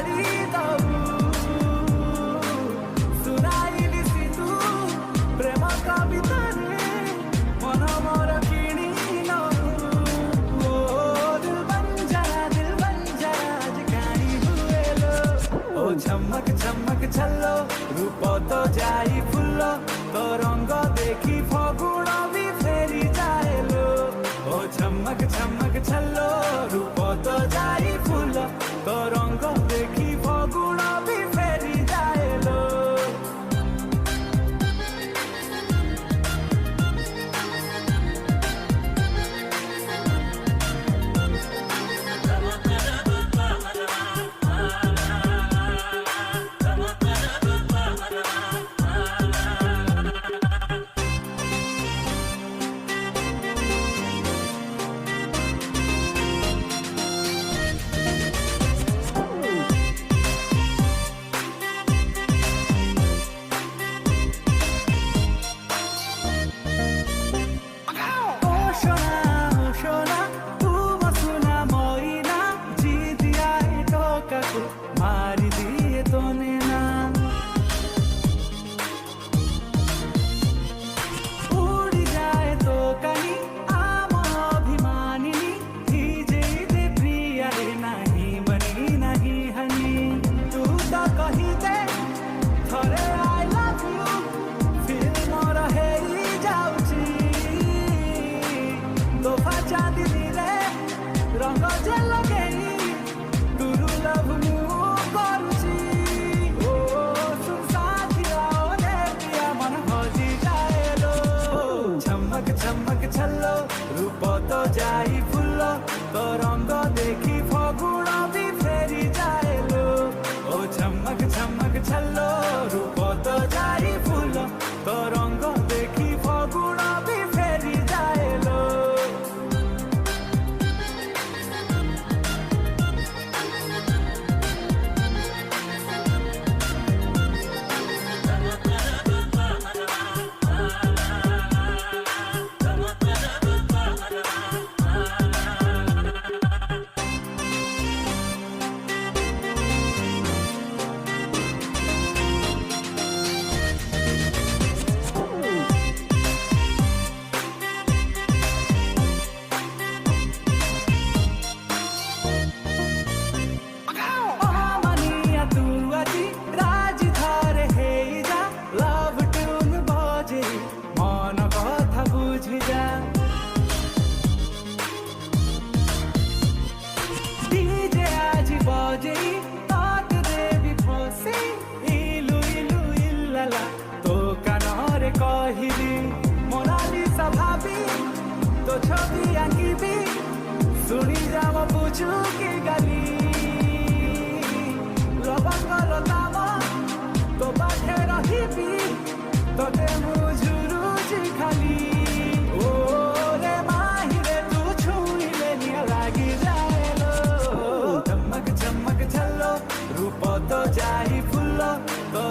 ଛାଡ଼ି ଦବୁ ଶୁଣାଇଲି ସିଧୁ ପ୍ରେମ କବିତାରେ ମନ ମୋର କିଣି ନବୁ ଓ ଦିଲ ବନ जा आज କାହିଁ ହୁଏ ଲୋ ଓ ଝମକ ଝମକ ଛଲ୍ଲୋ रूप तो जाई फुल तो रंग देखी फगुण भी फेरी जाए लो ओ झमक झमक छल्लो रूप तो जाई फुल तो रंग देखी फगुण भी फेरी जाए लो मारी दिए तो ना उड़ी जाए तो कहीं आम अभिमानिनी दे प्रिया रे नहीं बनी नहीं हनी तू तो कही दे थरे आई लव यू फिर मोर हे जाउची तोहफा चांदी दिले रंग जे लगेई तुरु लव झमक छल्लो रूप तो जाई फुल तो रंग देखी फगुण भी फेरी जाए लो ओ झमक झमक छल्लो रूप तो जाई फुल तो रंग देखी फगुण भी फेरी जाए लो मन कथा बुझी जा डीजे आज बजे तात देवी फसे इलु इलु इल्लाला तो कानरे कहिली मोनालिसा भाभी तो छवि आंकिबी सुनी जाम बुझू की गाली लबंग लताम तो पाखे रहिबी तोते मुझुरुची खाली ओ रे माही रे तू छुईले निया लागी जाए लो झमक झमक छल्लो रूप तो जाई फुल तो